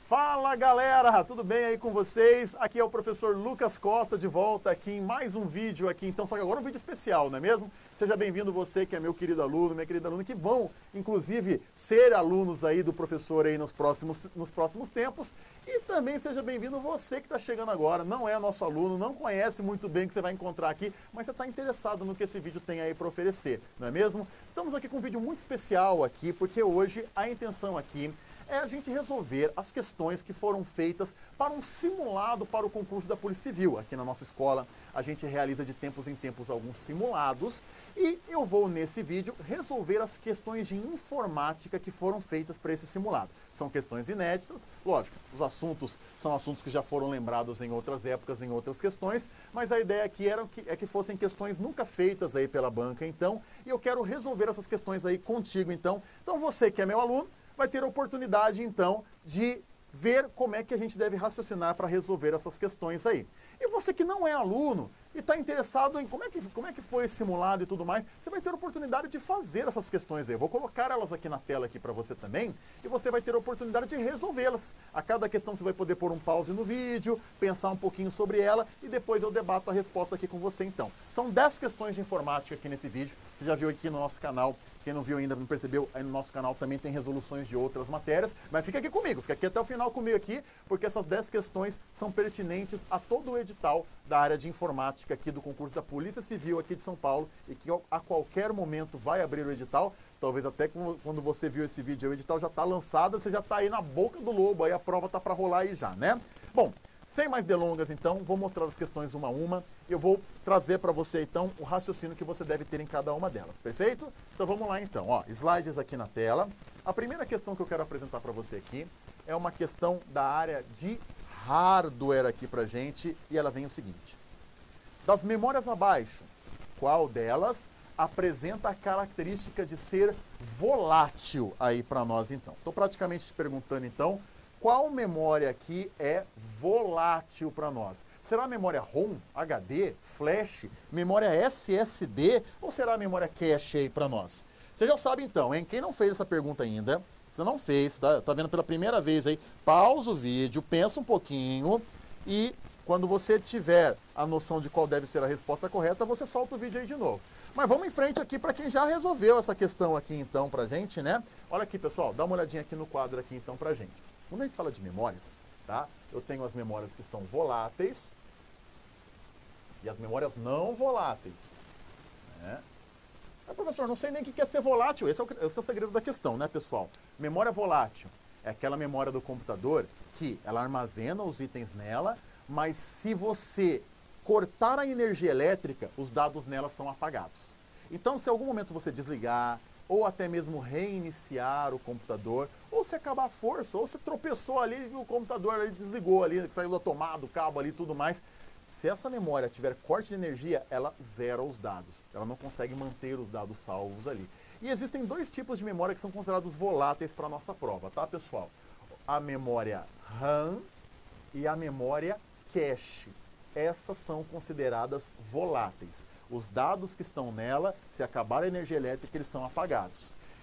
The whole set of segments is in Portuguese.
Fala galera, tudo bem aí com vocês? Aqui é o professor Lucas Costa de volta aqui em mais um vídeo aqui, então só que agora um vídeo especial, não é mesmo? Seja bem-vindo você que é meu querido aluno, minha querida aluna, que vão inclusive ser alunos aí do professor aí nos próximos tempos, e também seja bem-vindo você que está chegando agora, não é nosso aluno, não conhece muito bem o que você vai encontrar aqui, mas você está interessado no que esse vídeo tem aí para oferecer, não é mesmo? Estamos aqui com um vídeo muito especial aqui, porque hoje a intenção aqui é a gente resolver as questões que foram feitas para um simulado para o concurso da Polícia Civil. Aqui na nossa escola a gente realiza de tempos em tempos alguns simulados e eu vou nesse vídeo resolver as questões de informática que foram feitas para esse simulado. São questões inéditas, lógico, os assuntos são assuntos que já foram lembrados em outras épocas, em outras questões, mas a ideia aqui é que fossem questões nunca feitas aí pela banca, então, e eu quero resolver essas questões aí contigo, então. Então você que é meu aluno, vai ter a oportunidade, então, de ver como é que a gente deve raciocinar para resolver essas questões aí. E você que não é aluno e está interessado em como é que foi esse simulado e tudo mais, você vai ter a oportunidade de fazer essas questões aí. Eu vou colocar elas aqui na tela aqui para você também e você vai ter a oportunidade de resolvê-las. A cada questão você vai poder pôr um pause no vídeo, pensar um pouquinho sobre ela e depois eu debato a resposta aqui com você então. São 10 questões de informática aqui nesse vídeo. Você já viu aqui no nosso canal. Quem não viu ainda, não percebeu, aí no nosso canal também tem resoluções de outras matérias, mas fica aqui comigo, fica aqui até o final comigo aqui, porque essas 10 questões são pertinentes a todo o edital da área de informática aqui do concurso da Polícia Civil aqui de São Paulo, e que a qualquer momento vai abrir o edital, talvez até quando você viu esse vídeo, o edital já está lançado, você já está aí na boca do lobo, aí a prova está para rolar aí já, né? Bom, sem mais delongas, então, vou mostrar as questões uma a uma. Eu vou trazer para você, então, o raciocínio que você deve ter em cada uma delas, perfeito? Então, vamos lá, então. Ó, slides aqui na tela. A primeira questão que eu quero apresentar para você aqui é uma questão da área de hardware aqui para gente, e ela vem o seguinte. Das memórias abaixo, qual delas apresenta a característica de ser volátil aí para nós, então? Estou praticamente te perguntando, então, qual memória aqui é volátil para nós? Será a memória ROM, HD, flash, memória SSD ou será a memória cache aí para nós? Você já sabe então, hein? Quem não fez essa pergunta ainda, você não fez, tá vendo pela primeira vez aí, pausa o vídeo, pensa um pouquinho e quando você tiver a noção de qual deve ser a resposta correta, você solta o vídeo aí de novo. Mas vamos em frente aqui para quem já resolveu essa questão aqui então pra gente, né? Olha aqui, pessoal, dá uma olhadinha aqui no quadro aqui então pra gente. Quando a gente fala de memórias, tá? Eu tenho as memórias que são voláteis e as memórias não voláteis, né? Mas, professor, não sei nem o que é ser volátil. Esse é o segredo da questão, né, pessoal? Memória volátil é aquela memória do computador que ela armazena os itens nela, mas se você cortar a energia elétrica, os dados nela são apagados. Então, se em algum momento você desligar, ou até mesmo reiniciar o computador, ou se acabar a força, ou se tropeçou ali e o computador ali desligou ali, saiu da tomada, o cabo ali e tudo mais. Se essa memória tiver corte de energia, ela zera os dados. Ela não consegue manter os dados salvos ali. E existem dois tipos de memória que são considerados voláteis para a nossa prova, tá, pessoal? A memória RAM e a memória cache. Essas são consideradas voláteis. Os dados que estão nela, se acabar a energia elétrica, eles são apagados.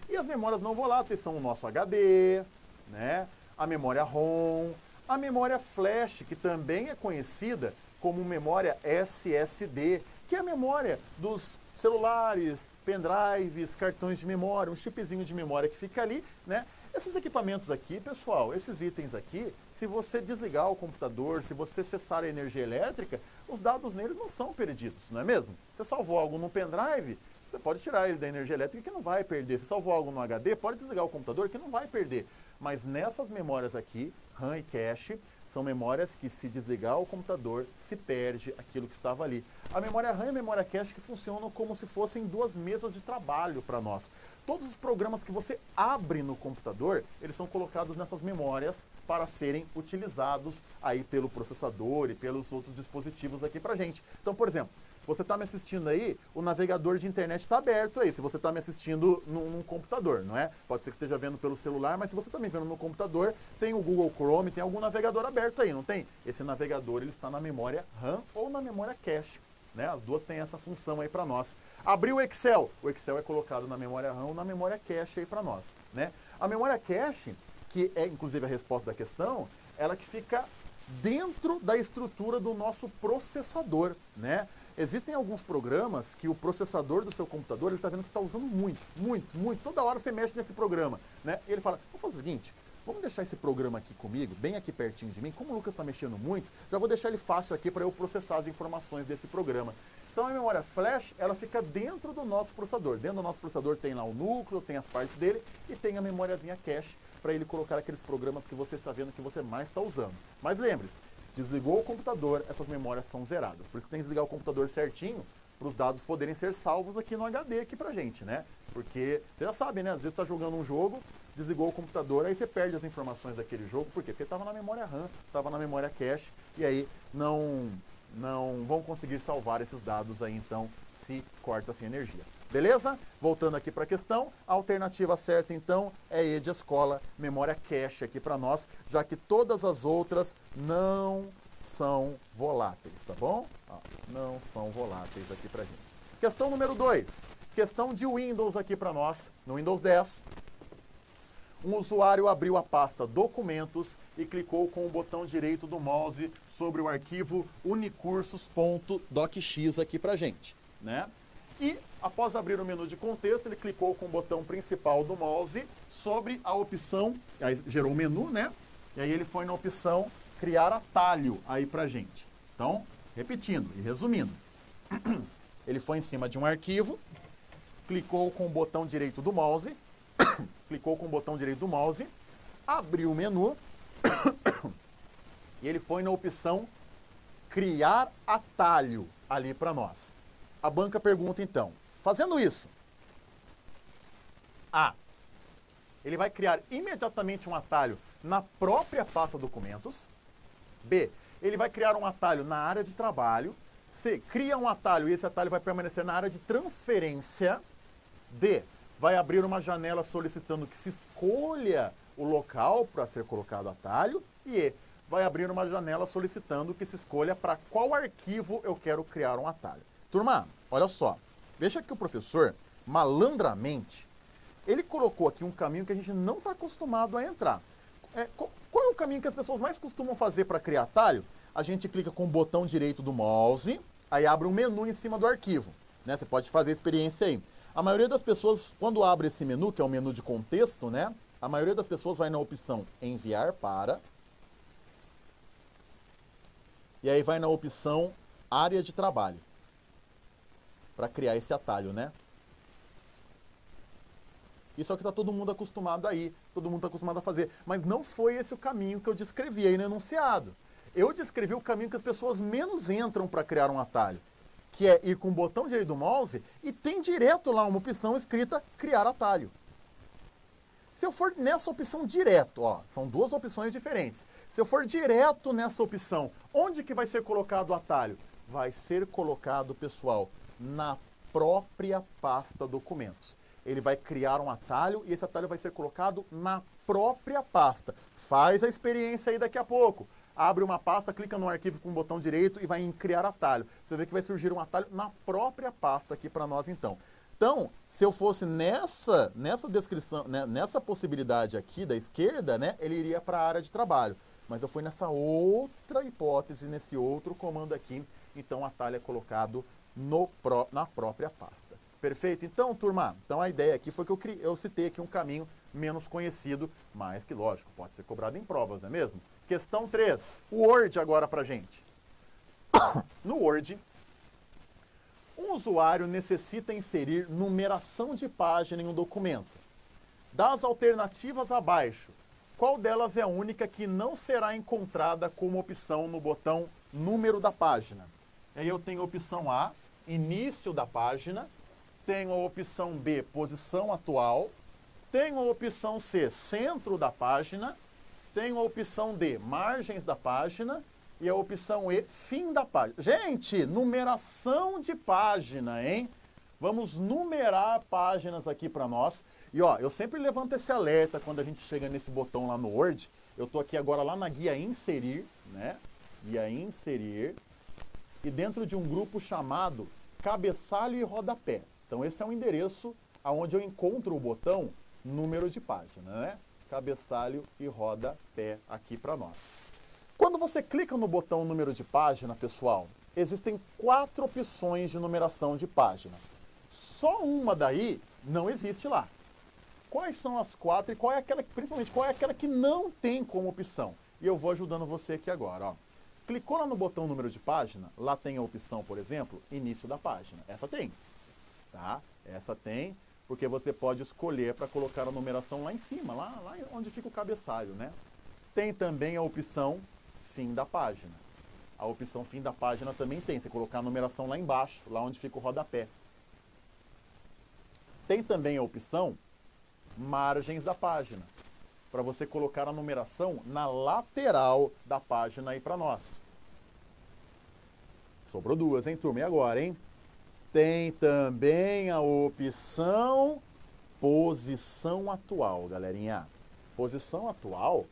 E as memórias não voláteis são o nosso HD, né? A memória ROM, a memória flash, que também é conhecida como memória SSD, que é a memória dos celulares, pendrives, cartões de memória, um chipzinho de memória que fica ali, né? Esses equipamentos aqui, pessoal, esses itens aqui, se você desligar o computador, se você cessar a energia elétrica, os dados neles não são perdidos, não é mesmo? Você salvou algo no pendrive, você pode tirar ele da energia elétrica que não vai perder. Você salvou algo no HD, pode desligar o computador que não vai perder. Mas nessas memórias aqui, RAM e cache, são memórias que se desligar o computador, se perde aquilo que estava ali. A memória RAM e a memória cache que funcionam como se fossem duas mesas de trabalho para nós. Todos os programas que você abre no computador, eles são colocados nessas memórias para serem utilizados aí pelo processador e pelos outros dispositivos aqui para gente. Então, por exemplo, se você está me assistindo aí, o navegador de internet está aberto aí, se você está me assistindo num computador, não é? Pode ser que esteja vendo pelo celular, mas se você está me vendo no computador, tem o Google Chrome, tem algum navegador aberto aí, não tem? Esse navegador ele está na memória RAM ou na memória cache, né? As duas têm essa função aí para nós. Abriu o Excel é colocado na memória RAM ou na memória cache aí para nós, né? A memória cache, que é inclusive a resposta da questão, ela que fica dentro da estrutura do nosso processador, né? Existem alguns programas que o processador do seu computador, ele está vendo que está usando muito. Toda hora você mexe nesse programa, né? E ele fala, vamos fazer o seguinte, vamos deixar esse programa aqui comigo, bem aqui pertinho de mim. Como o Lucas está mexendo muito, já vou deixar ele fácil aqui para eu processar as informações desse programa. Então a memória flash, ela fica dentro do nosso processador. Dentro do nosso processador tem lá o núcleo, tem as partes dele e tem a memóriazinha cache para ele colocar aqueles programas que você está vendo que você mais está usando. Mas lembre-se, desligou o computador, essas memórias são zeradas. Por isso que tem que desligar o computador certinho para os dados poderem ser salvos aqui no HD aqui pra gente, né? Porque você já sabe, né? Às vezes está jogando um jogo, desligou o computador, aí você perde as informações daquele jogo. Por quê? Porque estava na memória RAM, estava na memória cache, e aí não vão conseguir salvar esses dados aí, então, se corta-se energia. Beleza? Voltando aqui para a questão, a alternativa certa, então, é E de escola, memória cache aqui para nós, já que todas as outras não são voláteis, tá bom? Ó, não são voláteis aqui para gente. Questão número 2, questão de Windows aqui para nós, no Windows 10. Um usuário abriu a pasta Documentos e clicou com o botão direito do mouse sobre o arquivo unicursos.docx aqui pra gente, né? E após abrir o menu de contexto, ele clicou com o botão principal do mouse sobre a opção, aí gerou o menu, né? E aí ele foi na opção criar atalho aí pra gente. Então, repetindo e resumindo, ele foi em cima de um arquivo, clicou com o botão direito do mouse, abriu o menu e ele foi na opção criar atalho ali para nós. A banca pergunta então, fazendo isso, A, ele vai criar imediatamente um atalho na própria pasta documentos. B, ele vai criar um atalho na área de trabalho. C, cria um atalho e esse atalho vai permanecer na área de transferência. D, vai abrir uma janela solicitando que se escolha o local para ser colocado atalho. E E, vai abrir uma janela solicitando que se escolha para qual arquivo eu quero criar um atalho. Turma, olha só, veja que o professor, malandramente, ele colocou aqui um caminho que a gente não está acostumado a entrar. Qual é o caminho que as pessoas mais costumam fazer para criar atalho? A gente clica com o botão direito do mouse, aí abre um menu em cima do arquivo, né? Você pode fazer a experiência aí. A maioria das pessoas, quando abre esse menu, que é o menu de contexto, né? A maioria das pessoas vai na opção enviar para, e aí vai na opção área de trabalho, para criar esse atalho, né? Isso é o que está todo mundo acostumado aí, todo mundo está acostumado a fazer. Mas não foi esse o caminho que eu descrevi aí no enunciado. Eu descrevi o caminho que as pessoas menos entram para criar um atalho, que é ir com o botão direito do mouse e tem direto lá uma opção escrita criar atalho. Se eu for nessa opção direto, ó, são duas opções diferentes. Se eu for direto nessa opção, onde que vai ser colocado o atalho? Vai ser colocado, pessoal, na própria pasta documentos. Ele vai criar um atalho e esse atalho vai ser colocado na própria pasta. Faz a experiência aí daqui a pouco. Abre uma pasta, clica no arquivo com o botão direito e vai em criar atalho. Você vê que vai surgir um atalho na própria pasta aqui para nós então. Então, se eu fosse nessa descrição, né, nessa possibilidade aqui da esquerda, né, ele iria para a área de trabalho. Mas eu fui nessa outra hipótese, nesse outro comando aqui. Então, o atalho é colocado na própria pasta. Perfeito? Então, turma, então a ideia aqui foi que eu citei aqui um caminho menos conhecido, mas que, lógico, pode ser cobrado em provas, não é mesmo? Questão 3, o Word agora pra gente. No Word, um usuário necessita inserir numeração de página em um documento. Das alternativas abaixo, qual delas é a única que não será encontrada como opção no botão número da página? Aí eu tenho a opção A, início da página, tenho a opção B, posição atual, tenho a opção C, centro da página, tenho a opção D, margens da página, e a opção E, fim da página. Gente, numeração de página, hein? Vamos numerar páginas aqui para nós. E ó, eu sempre levanto esse alerta quando a gente chega nesse botão lá no Word. Eu tô aqui agora lá na guia inserir, né? Guia inserir. E dentro de um grupo chamado cabeçalho e rodapé. Então esse é o endereço aonde eu encontro o botão número de página, né? cabeçalho e rodapé aqui para nós. Quando você clica no botão número de página, pessoal, existem 4 opções de numeração de páginas. Só uma daí não existe lá. Quais são as 4 e qual é aquela, principalmente, qual é aquela que não tem como opção? E eu vou ajudando você aqui agora, ó. Clicou lá no botão número de página, lá tem a opção, por exemplo, início da página. Essa tem, tá? Essa tem, porque você pode escolher para colocar a numeração lá em cima, lá onde fica o cabeçalho, né? Tem também a opção fim da página. A opção fim da página também tem, você colocar a numeração lá embaixo, lá onde fica o rodapé. Tem também a opção margens da página, para você colocar a numeração na lateral da página aí para nós. Sobrou 2, hein, turma? E agora, hein? Tem também a opção posição atual, galerinha. Posição atual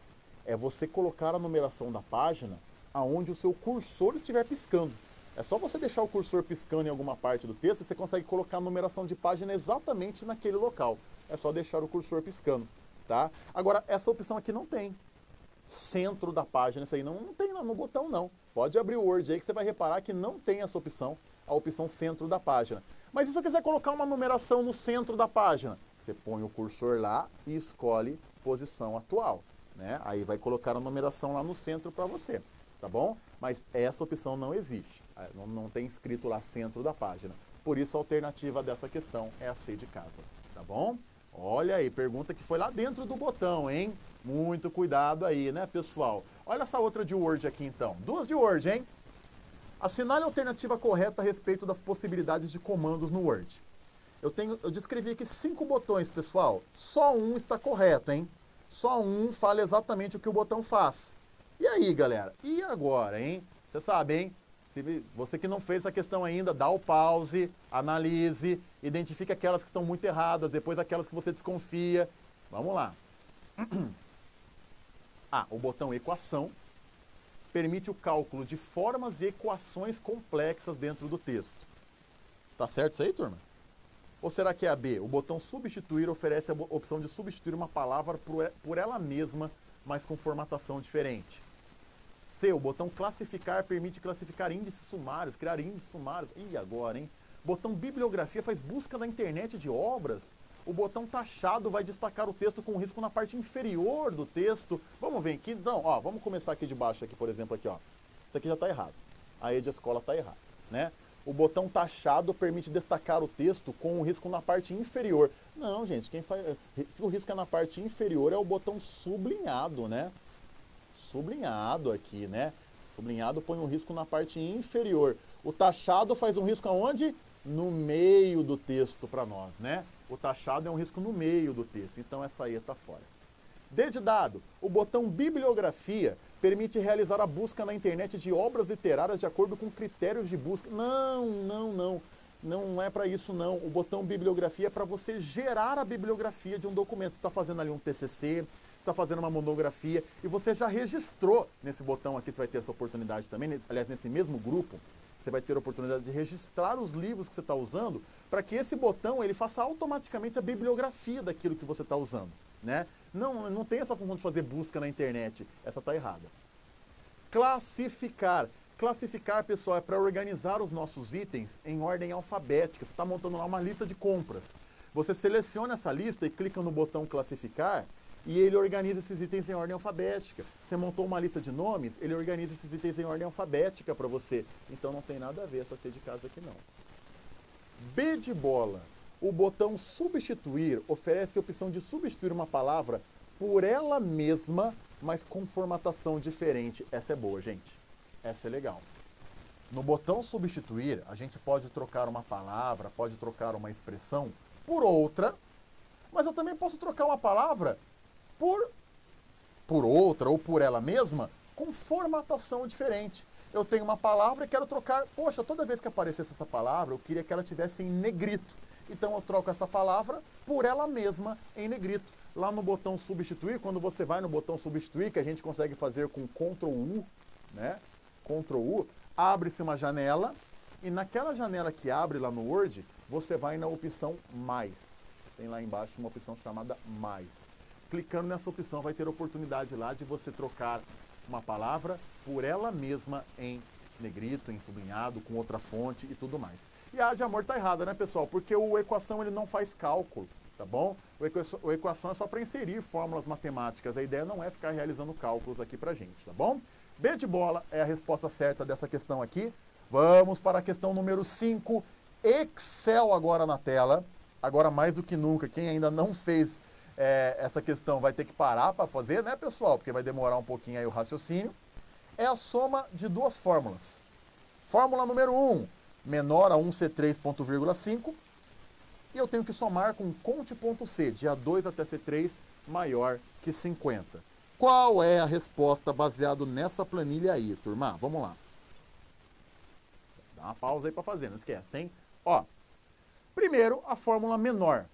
é você colocar a numeração da página aonde o seu cursor estiver piscando. É só você deixar o cursor piscando em alguma parte do texto e você consegue colocar a numeração de página exatamente naquele local. É só deixar o cursor piscando, tá? Agora, essa opção aqui não tem. Centro da página, isso aí não tem no botão, não. Pode abrir o Word aí que você vai reparar que não tem essa opção, a opção centro da página. Mas se você quiser colocar uma numeração no centro da página, você põe o cursor lá e escolhe posição atual, né? Aí vai colocar a numeração lá no centro para você, tá bom? Mas essa opção não existe. Não tem escrito lá centro da página. Por isso a alternativa dessa questão é a C de casa, tá bom? Olha aí, pergunta que foi lá dentro do botão, hein? Muito cuidado aí, né, pessoal? Olha essa outra de Word aqui, então. 2 de Word, hein? Assinale a alternativa correta a respeito das possibilidades de comandos no Word. Eu descrevi aqui 5 botões, pessoal. Só um está correto, hein? Só um fala exatamente o que o botão faz. E aí, galera? E agora, hein? Você sabe, hein? Se você que não fez essa questão ainda, dá o pause, analise, identifique aquelas que estão muito erradas, depois aquelas que você desconfia. Vamos lá. O botão equação permite o cálculo de formas e equações complexas dentro do texto. Tá certo isso aí, turma? Ou será que é a B? O botão substituir oferece a opção de substituir uma palavra por ela mesma, mas com formatação diferente. C, o botão classificar permite classificar índices sumários, criar índices sumários. E agora, hein? Botão bibliografia faz busca na internet de obras. O botão taxado vai destacar o texto com risco na parte inferior do texto. Vamos ver aqui, então, ó, vamos começar aqui de baixo, aqui, por exemplo, aqui, ó. Isso aqui já está errado. A E de escola está errado, né? O botão taxado permite destacar o texto com o risco na parte inferior. Não, gente, se o risco é na parte inferior é o botão sublinhado, né? Sublinhado aqui, né? Sublinhado põe um risco na parte inferior. O taxado faz um risco aonde? No meio do texto para nós, né? O taxado é um risco no meio do texto, então essa aí está fora. D de dado, o botão bibliografia permite realizar a busca na internet de obras literárias de acordo com critérios de busca. Não é para isso não. O botão bibliografia é para você gerar a bibliografia de um documento. Você está fazendo ali um TCC, está fazendo uma monografia e você já registrou nesse botão aqui, você vai ter essa oportunidade também, aliás, nesse mesmo grupo, você vai ter a oportunidade de registrar os livros que você está usando para que esse botão ele faça automaticamente a bibliografia daquilo que você está usando, né? Não tem essa função de fazer busca na internet, essa está errada. Classificar. Classificar, pessoal, é para organizar os nossos itens em ordem alfabética. Você está montando lá uma lista de compras. Você seleciona essa lista e clica no botão classificar e ele organiza esses itens em ordem alfabética. Você montou uma lista de nomes, ele organiza esses itens em ordem alfabética para você. Então não tem nada a ver essa C de casa aqui não. B de bola. O botão substituir oferece a opção de substituir uma palavra por ela mesma, mas com formatação diferente. Essa é boa, gente. Essa é legal. No botão substituir, a gente pode trocar uma palavra, pode trocar uma expressão por outra, mas eu também posso trocar uma palavra por outra ou por ela mesma com formatação diferente. Eu tenho uma palavra e quero trocar, poxa, toda vez que aparecesse essa palavra, eu queria que ela tivesse em negrito. Então eu troco essa palavra por ela mesma em negrito. Lá no botão substituir, quando você vai no botão substituir, que a gente consegue fazer com Ctrl U, né? Ctrl U, abre-se uma janela e naquela janela que abre lá no Word, você vai na opção mais. Tem lá embaixo uma opção chamada mais. Clicando nessa opção vai ter a oportunidade lá de você trocar uma palavra por ela mesma em negrito, em sublinhado, com outra fonte e tudo mais. E a A de amor tá errada, né, pessoal? Porque o equação ele não faz cálculo, tá bom? O equação é só para inserir fórmulas matemáticas. A ideia não é ficar realizando cálculos aqui pra gente, tá bom? B de bola é a resposta certa dessa questão aqui. Vamos para a questão número 5. Excel agora na tela. Agora mais do que nunca, quem ainda não fez essa questão vai ter que parar para fazer, né, pessoal? Porque vai demorar um pouquinho aí o raciocínio. É a soma de duas fórmulas. Fórmula número 1, menor a 1C3 ponto vírgula 5. E eu tenho que somar com conte.c, de A2 até C3, maior que 50. Qual é a resposta baseado nessa planilha aí, turma? Vamos lá. Dá uma pausa aí para fazer, não esquece, hein? Ó, primeiro, a fórmula menor.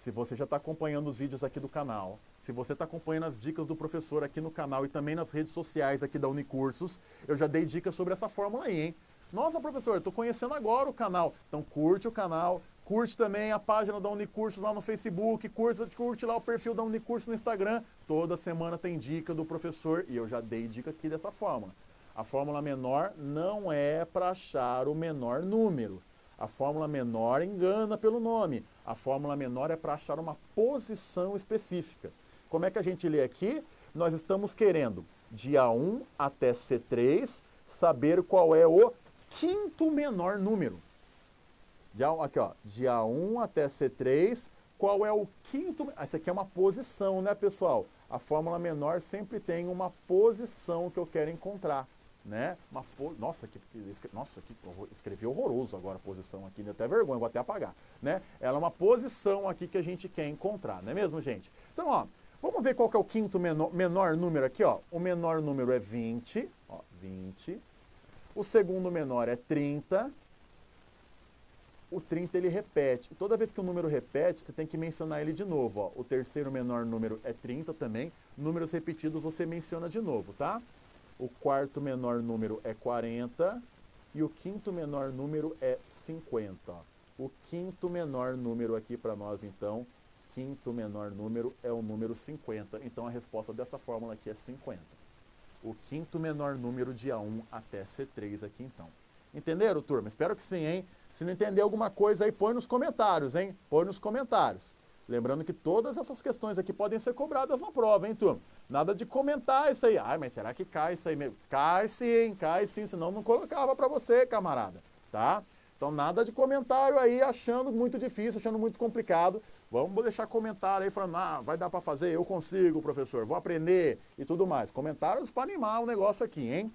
Se você já está acompanhando os vídeos aqui do canal, se você está acompanhando as dicas do professor aqui no canal e também nas redes sociais aqui da Unicursos, eu já dei dicas sobre essa fórmula aí, hein? Nossa, professor, eu estou conhecendo agora o canal. Então curte o canal, curte também a página da Unicursos lá no Facebook, curte lá o perfil da Unicursos no Instagram. Toda semana tem dica do professor e eu já dei dica aqui dessa fórmula. A fórmula menor não é para achar o menor número. A fórmula menor engana pelo nome. A fórmula menor é para achar uma posição específica. Como é que a gente lê aqui? Nós estamos querendo, de A1 até C3, saber qual é o quinto menor número. Aqui, ó, de A1 até C3, qual é o quinto... Essa aqui é uma posição, né, pessoal? A fórmula menor sempre tem uma posição que eu quero encontrar. Né? Nossa, escrevi horroroso agora a posição aqui, até vergonha, vou até apagar, né? Ela é uma posição aqui que a gente quer encontrar, não é mesmo, gente? Então, ó, vamos ver qual que é o quinto menor número aqui, ó. O menor número é 20, ó, 20. O segundo menor é 30. O 30 ele repete. E toda vez que o número repete, você tem que mencionar ele de novo, ó. O terceiro menor número é 30 também. Números repetidos você menciona de novo, tá? O quarto menor número é 40 e o quinto menor número é 50. O quinto menor número aqui para nós, então, quinto menor número é o número 50. Então, a resposta dessa fórmula aqui é 50. O quinto menor número de A1 até C3 aqui, então. Entenderam, turma? Espero que sim, hein? Se não entender alguma coisa aí, põe nos comentários, hein? Põe nos comentários. Lembrando que todas essas questões aqui podem ser cobradas na prova, hein, turma? Nada de comentar isso aí. Ai, mas será que cai isso aí mesmo? Cai sim, senão não colocava para você, camarada, tá? Então nada de comentário aí achando muito difícil, achando muito complicado. Vamos deixar comentário aí falando, ah, vai dar para fazer, eu consigo, professor, vou aprender e tudo mais. Comentários para animar o negócio aqui, hein?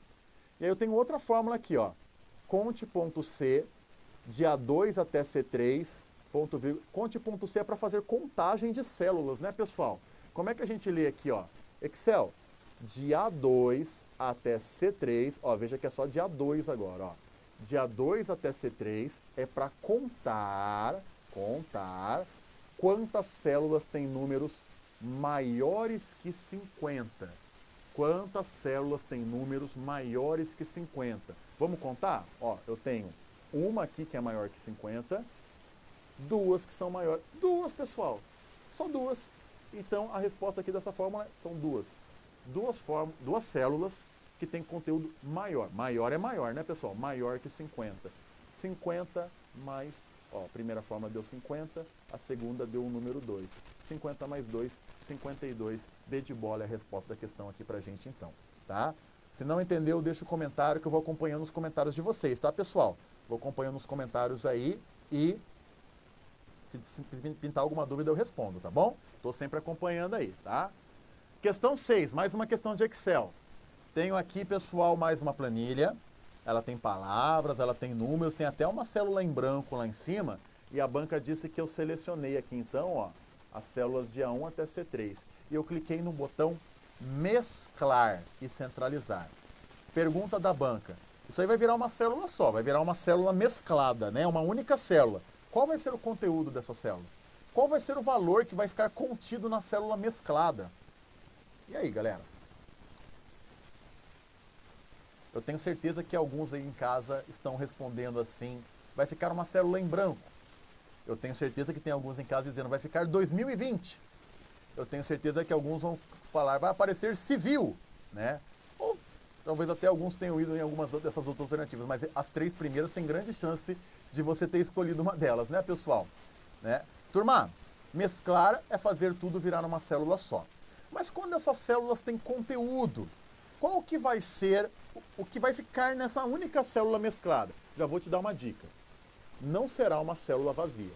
E aí eu tenho outra fórmula aqui, ó. Conte.c, de A2 até C3, conte.c é para fazer contagem de células, né, pessoal? Como é que a gente lê aqui, ó? Excel, de A2 até C3, ó, veja que é só de A2 agora, ó. De A2 até C3 é para contar quantas células tem números maiores que 50. Quantas células tem números maiores que 50? Vamos contar? Ó, eu tenho uma aqui que é maior que 50, duas que são maiores. Duas, pessoal. Só duas. Então, a resposta aqui dessa fórmula são duas. Duas células que tem conteúdo maior. Maior é maior, né, pessoal? Maior que 50. 50 mais... Ó, a primeira fórmula deu 50, a segunda deu o número 2. 50 mais 2, 52. B de bola é a resposta da questão aqui pra gente, então. Tá? Se não entendeu, deixa o comentário que eu vou acompanhando os comentários de vocês, tá, pessoal? Vou acompanhando os comentários aí e... Se pintar alguma dúvida, eu respondo, tá bom? Estou sempre acompanhando aí, tá? Questão 6, mais uma questão de Excel. Tenho aqui, pessoal, mais uma planilha. Ela tem palavras, ela tem números, tem até uma célula em branco lá em cima. E a banca disse que eu selecionei aqui, então, ó, as células de A1 até C3. E eu cliquei no botão mesclar e centralizar. Pergunta da banca. Isso aí vai virar uma célula só, vai virar uma célula mesclada, né? Uma única célula. Qual vai ser o conteúdo dessa célula? Qual vai ser o valor que vai ficar contido na célula mesclada? E aí, galera? Eu tenho certeza que alguns aí em casa estão respondendo assim, vai ficar uma célula em branco. Eu tenho certeza que tem alguns em casa dizendo, vai ficar 2020. eu tenho certeza que alguns vão falar, vai aparecer civil, né? Ou talvez até alguns tenham ido em algumas dessas outras alternativas, mas as três primeiras tem grande chance de você ter escolhido uma delas, né, pessoal? Né? Turma, mesclar é fazer tudo virar uma célula só. Mas quando essas células têm conteúdo, qual que vai ser o que vai ficar nessa única célula mesclada? Já vou te dar uma dica. Não será uma célula vazia.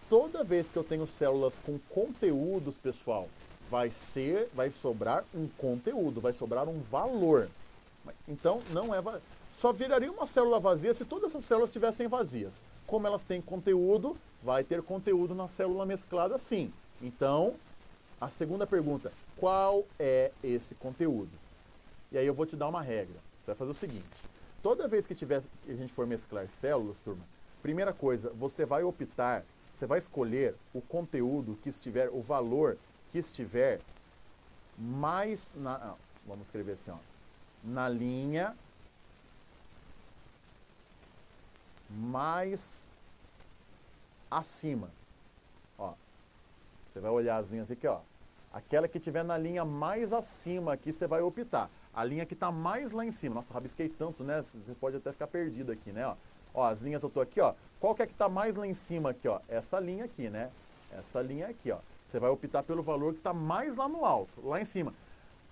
Toda vez que eu tenho células com conteúdos, pessoal, vai sobrar um conteúdo, vai sobrar um valor. Então, não é só viraria uma célula vazia se todas essas células estivessem vazias. Como elas têm conteúdo, vai ter conteúdo na célula mesclada sim. Então, a segunda pergunta, qual é esse conteúdo? E aí eu vou te dar uma regra. Você vai fazer o seguinte, toda vez que a gente for mesclar células, turma, primeira coisa, você vai escolher o conteúdo que estiver, o valor que estiver mais vamos escrever assim, ó, na linha mais acima. Ó, você vai olhar as linhas aqui, ó. Aquela que estiver na linha mais acima aqui, você vai optar. A linha que está mais lá em cima. Nossa, rabisquei tanto, né? Você pode até ficar perdido aqui, né? Ó, as linhas eu tô aqui, ó. Qual que é que está mais lá em cima aqui, ó? Essa linha aqui, né? Essa linha aqui, ó. Você vai optar pelo valor que está mais lá no alto, lá em cima.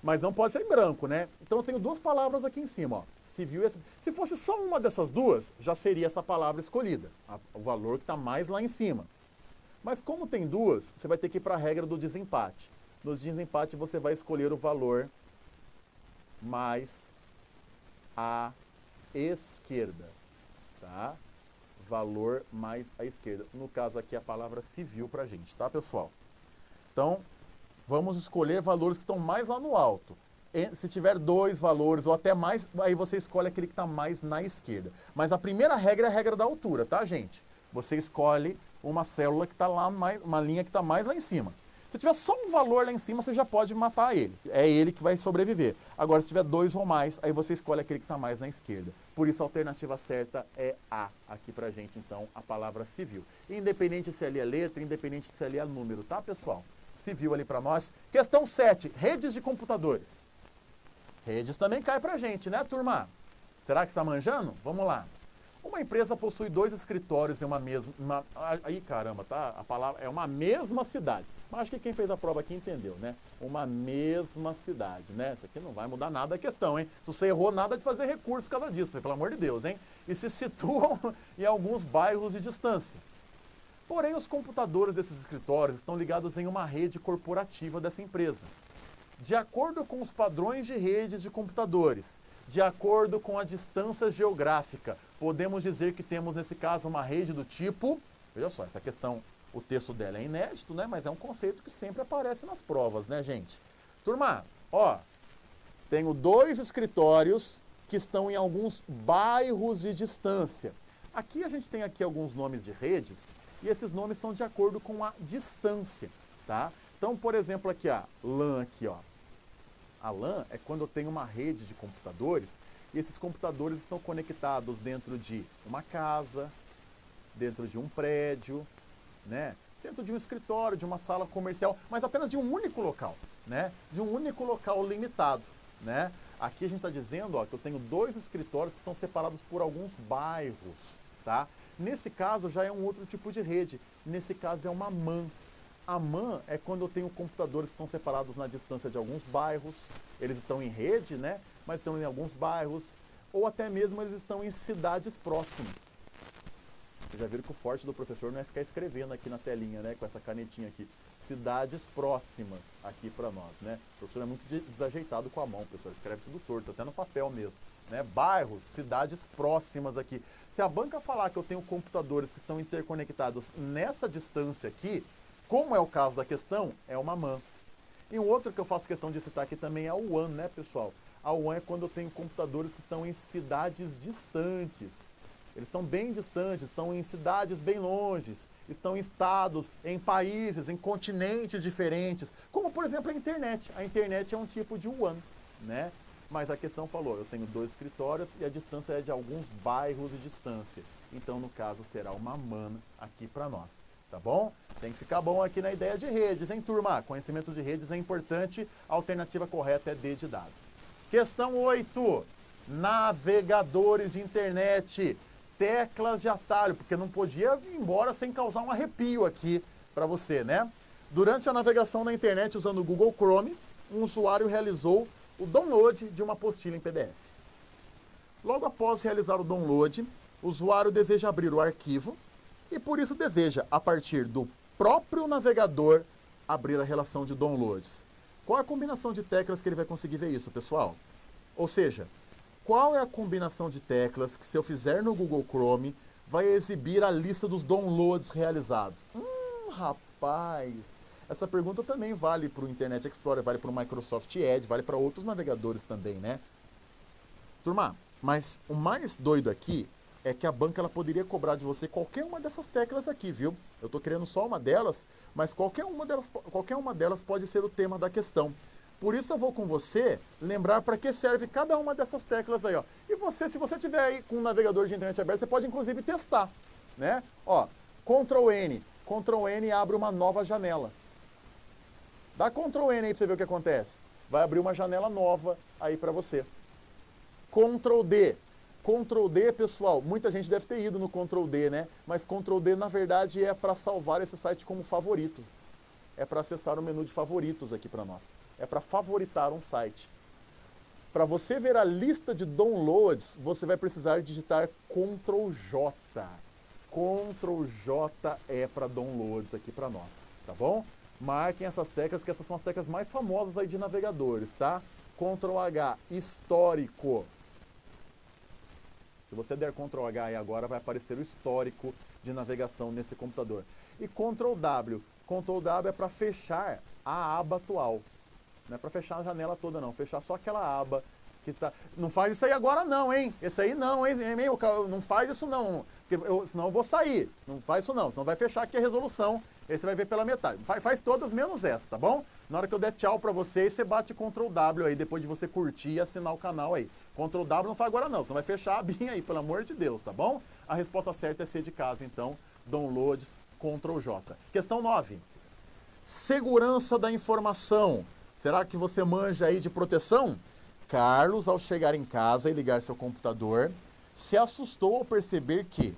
Mas não pode ser em branco, né? Então eu tenho duas palavras aqui em cima, ó. Civil, se fosse só uma dessas duas, já seria essa palavra escolhida. O valor que está mais lá em cima. Mas como tem duas, você vai ter que ir para a regra do desempate. No desempate você vai escolher o valor mais à esquerda, tá? Valor mais à esquerda. No caso aqui a palavra civil pra gente, tá, pessoal? Então, vamos escolher valores que estão mais lá no alto. Se tiver dois valores ou até mais, aí você escolhe aquele que está mais na esquerda. Mas a primeira regra é a regra da altura, tá, gente? Você escolhe uma célula que está lá, uma linha que está mais lá em cima. Se tiver só um valor lá em cima, você já pode matar ele. É ele que vai sobreviver. Agora, se tiver dois ou mais, aí você escolhe aquele que está mais na esquerda. Por isso, a alternativa certa é A, aqui pra gente, então, a palavra civil. Independente se ali é letra, independente se ali é número, tá, pessoal? Civil ali para nós. Questão 7, redes de computadores. Redes também cai pra gente, né, turma? Será que está manjando? Vamos lá. Uma empresa possui dois escritórios em uma mesma... Aí, caramba, tá? A palavra é uma mesma cidade. Mas acho que quem fez a prova aqui entendeu, né? Uma mesma cidade, né? Isso aqui não vai mudar nada a questão, hein? Se você errou, nada de fazer recurso por causa disso, pelo amor de Deus, hein? E se situam em alguns bairros de distância. Porém, os computadores desses escritórios estão ligados em uma rede corporativa dessa empresa. De acordo com os padrões de redes de computadores, de acordo com a distância geográfica, podemos dizer que temos, nesse caso, uma rede do tipo... Veja só, essa questão, o texto dela é inédito, né? Mas é um conceito que sempre aparece nas provas, né, gente? Turma, ó, tenho dois escritórios que estão em alguns bairros de distância. Aqui a gente tem aqui alguns nomes de redes, e esses nomes são de acordo com a distância, tá? Então, por exemplo, aqui, a LAN aqui, ó. A LAN é quando eu tenho uma rede de computadores e esses computadores estão conectados dentro de uma casa, dentro de um prédio, né? Dentro de um escritório, de uma sala comercial, mas apenas de um único local, né? De um único local limitado, né? Aqui a gente está dizendo, ó, que eu tenho dois escritórios que estão separados por alguns bairros, tá? Nesse caso já é um outro tipo de rede, nesse caso é uma MAN. A MAN é quando eu tenho computadores que estão separados na distância de alguns bairros, eles estão em rede, né? Mas estão em alguns bairros, ou até mesmo eles estão em cidades próximas. Vocês já viram que o forte do professor não é ficar escrevendo aqui na telinha, né? Com essa canetinha aqui. Cidades próximas aqui para nós, né? O professor é muito desajeitado com a mão, pessoal. Escreve tudo torto, até no papel mesmo. Né? Bairros, cidades próximas aqui. Se a banca falar que eu tenho computadores que estão interconectados nessa distância aqui, como é o caso da questão, é uma MAN. E um outro que eu faço questão de citar aqui também é o WAN, né, pessoal? A WAN é quando eu tenho computadores que estão em cidades distantes. Eles estão bem distantes, estão em cidades bem longes, estão em estados, em países, em continentes diferentes. Como, por exemplo, a internet. A internet é um tipo de WAN, né? Mas a questão falou, eu tenho dois escritórios e a distância é de alguns bairros de distância. Então, no caso, será uma MAN aqui para nós. tá bom? Tem que ficar bom aqui na ideia de redes, hein, turma? Conhecimento de redes é importante, a alternativa correta é D de dado. Questão 8. Navegadores de internet. Teclas de atalho, porque não podia ir embora sem causar um arrepio aqui para você, né? Durante a navegação na internet usando o Google Chrome, um usuário realizou o download de uma apostila em PDF. Logo após realizar o download, o usuário deseja abrir o arquivo e por isso deseja, a partir do próprio navegador, abrir a relação de downloads. Qual é a combinação de teclas que ele vai conseguir ver isso, pessoal? Ou seja, qual é a combinação de teclas que, se eu fizer no Google Chrome, vai exibir a lista dos downloads realizados? Rapaz, essa pergunta também vale para o Internet Explorer, vale para o Microsoft Edge, vale para outros navegadores também, né? Turma, mas o mais doido aqui é que a banca ela poderia cobrar de você qualquer uma dessas teclas aqui, viu? Eu estou querendo só uma delas, mas qualquer uma delas pode ser o tema da questão. Por isso eu vou com você lembrar para que serve cada uma dessas teclas aí, ó. E você, se você tiver aí com um navegador de internet aberto, você pode inclusive testar, né? Ó, Ctrl N abre uma nova janela. Dá Ctrl N aí para você ver o que acontece. Vai abrir uma janela nova aí para você. Ctrl D. Ctrl D, pessoal, muita gente deve ter ido no Ctrl D, né? Mas Ctrl D, na verdade, é para salvar esse site como favorito. É para acessar o menu de favoritos aqui para nós. É para favoritar um site. Para você ver a lista de downloads, você vai precisar digitar Ctrl J. Ctrl J é para downloads aqui para nós, tá bom? Marquem essas teclas, que essas são as teclas mais famosas aí de navegadores, tá? Ctrl H, histórico. Se você der Ctrl H aí agora, vai aparecer o histórico de navegação nesse computador. E Ctrl W. Ctrl W é para fechar a aba atual. Não é para fechar a janela toda, não. Fechar só aquela aba que está... Não faz isso aí agora, não, hein? Esse aí não, hein? Não faz isso, não. Senão eu vou sair. Não faz isso, não. Senão vai fechar aqui a resolução. Aí você vai ver pela metade. Faz todas menos essa, tá bom? Na hora que eu der tchau para vocês, você bate Ctrl W aí, depois de você curtir e assinar o canal aí. Ctrl W não faz agora, não. Senão vai fechar a abinha aí, pelo amor de Deus, tá bom? A resposta certa é C de casa, então. Downloads, Ctrl J. Questão 9. Segurança da informação. Será que você manja aí de proteção? Carlos, ao chegar em casa e ligar seu computador, se assustou ao perceber que,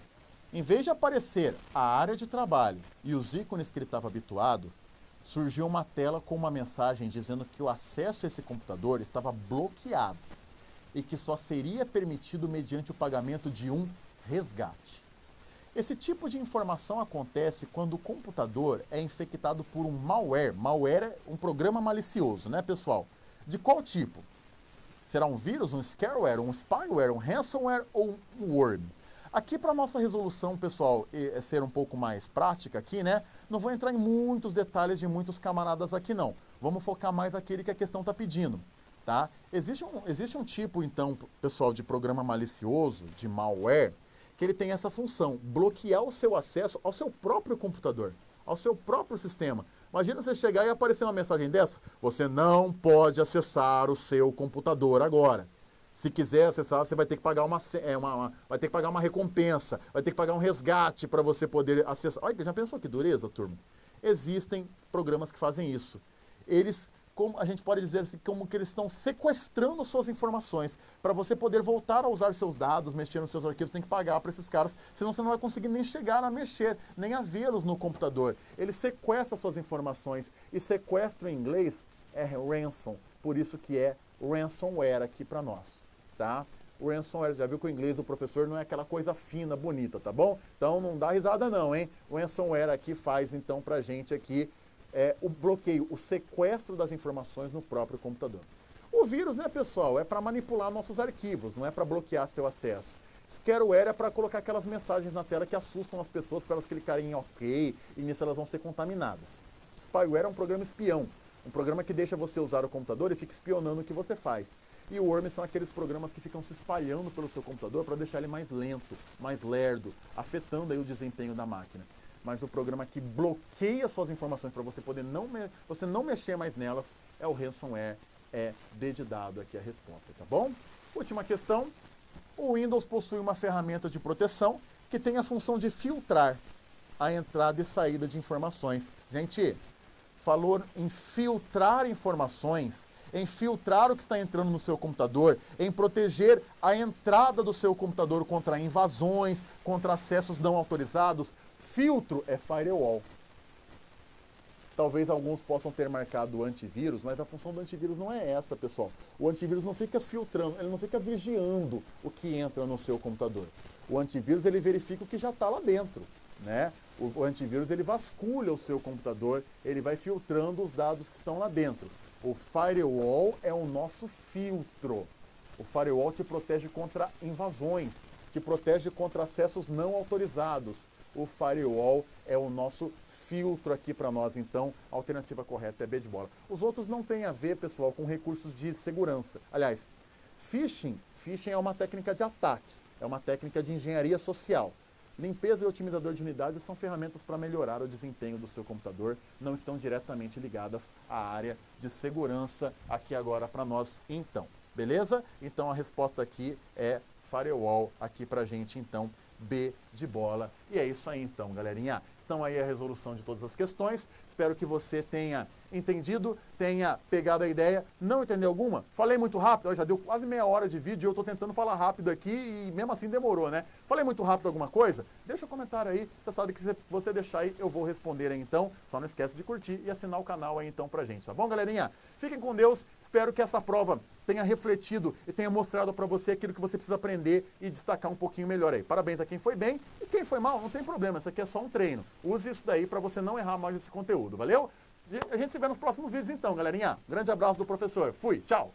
em vez de aparecer a área de trabalho e os ícones que ele estava habituado, surgiu uma tela com uma mensagem dizendo que o acesso a esse computador estava bloqueado e que só seria permitido mediante o pagamento de um resgate. Esse tipo de informação acontece quando o computador é infectado por um malware. Malware é um programa malicioso, né, pessoal? De qual tipo? Será um vírus, um scareware, um spyware, um ransomware ou um worm? Aqui, para nossa resolução, pessoal, ser um pouco mais prática aqui, né? Não vou entrar em muitos detalhes de muitos camaradas aqui, não. Vamos focar mais naquele que a questão está pedindo, tá? Existe um tipo, então, pessoal, de programa malicioso, de malware, que ele tem essa função, bloquear o seu acesso ao seu próprio computador, ao seu próprio sistema. Imagina você chegar e aparecer uma mensagem dessa, você não pode acessar o seu computador agora. Se quiser acessar, você vai ter que pagar vai ter que pagar uma recompensa, vai ter que pagar um resgate para você poder acessar. Olha, já pensou que dureza, turma? Existem programas que fazem isso. Eles, como a gente pode dizer assim, como que eles estão sequestrando suas informações. Para você poder voltar a usar seus dados, mexer nos seus arquivos, tem que pagar para esses caras, senão você não vai conseguir nem chegar a mexer, nem a vê-los no computador. Ele sequestra suas informações, e sequestro em inglês é ransom, por isso que é ransomware aqui para nós, tá? O ransomware, já viu que o inglês do professor não é aquela coisa fina, bonita, tá bom? Então não dá risada não, hein? O ransomware aqui faz então pra gente aqui o bloqueio, o sequestro das informações no próprio computador. O vírus, né, pessoal, é para manipular nossos arquivos, não é para bloquear seu acesso. Scareware é para colocar aquelas mensagens na tela que assustam as pessoas para elas clicarem em OK e nisso elas vão ser contaminadas. Spyware é um programa espião, um programa que deixa você usar o computador e fica espionando o que você faz. E o worm são aqueles programas que ficam se espalhando pelo seu computador para deixar ele mais lento, mais lerdo, afetando aí o desempenho da máquina. Mas o programa que bloqueia suas informações para você poder você não mexer mais nelas é o ransomware, é D de dado aqui a resposta, tá bom? Última questão. O Windows possui uma ferramenta de proteção que tem a função de filtrar a entrada e saída de informações. Gente, falou em filtrar informações, em filtrar o que está entrando no seu computador, em proteger a entrada do seu computador contra invasões, contra acessos não autorizados. Filtro é firewall. Talvez alguns possam ter marcado o antivírus, mas a função do antivírus não é essa, pessoal. O antivírus não fica filtrando, ele não fica vigiando o que entra no seu computador. O antivírus, ele verifica o que já está lá dentro, né? O antivírus, ele vasculha o seu computador, ele vai filtrando os dados que estão lá dentro. O firewall é o nosso filtro. O firewall te protege contra invasões, te protege contra acessos não autorizados. O firewall é o nosso filtro aqui para nós, então a alternativa correta é B de bola. Os outros não têm a ver, pessoal, com recursos de segurança. Aliás, phishing é uma técnica de ataque, é uma técnica de engenharia social. Limpeza e otimizador de unidades são ferramentas para melhorar o desempenho do seu computador, não estão diretamente ligadas à área de segurança aqui agora para nós, então. Beleza? Então a resposta aqui é firewall aqui pra gente, então, B de bola. E é isso aí então, galerinha. Estão aí a resolução de todas as questões. Espero que você tenha entendido, tenha pegado a ideia. Não entendeu alguma? Falei muito rápido, já deu quase meia hora de vídeo e eu estou tentando falar rápido aqui e mesmo assim demorou, né? Falei muito rápido alguma coisa? Deixa um comentário aí, você sabe que se você deixar aí, eu vou responder aí então. Só não esquece de curtir e assinar o canal aí então pra gente, tá bom, galerinha? Fiquem com Deus, espero que essa prova tenha refletido e tenha mostrado para você aquilo que você precisa aprender e destacar um pouquinho melhor aí. Parabéns a quem foi bem e quem foi mal, não tem problema, isso aqui é só um treino. Use isso daí para você não errar mais esse conteúdo, valeu? A gente se vê nos próximos vídeos então, galerinha. Grande abraço do professor. Fui, tchau!